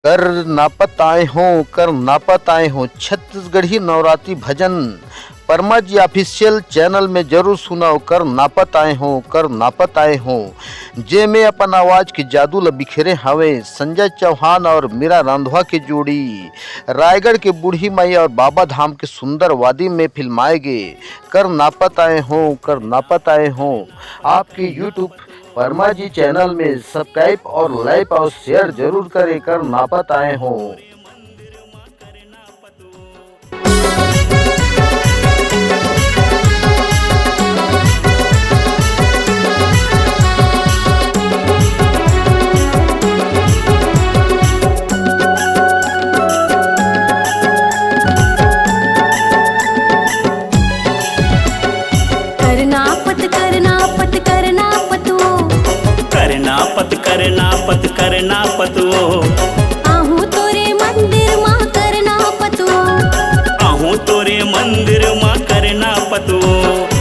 कर नापत आए हों, कर नापत आए हों, छत्तीसगढ़ी नवरात्रि भजन परमा जी ऑफिशियल चैनल में जरूर सुनाओ। कर नापत आए हों, कर नापत आए हों, जे में अपन आवाज के जादू ल बिखेरे हवे संजय चौहान और मीरा रांधवा की जोड़ी रायगढ़ के बूढ़ी माई और बाबा धाम के सुंदर वादी में फिल्माए गए। कर नापत आए हों, कर नापत आए हों आपके यूट्यूब परमा जी चैनल में सब्सक्राइब और लाइक और शेयर जरूर करें। कर नापत आए हों। करना पतवो आहू तोरे मंदिर माँ करना पतवो आहू तोरे मंदिर माँ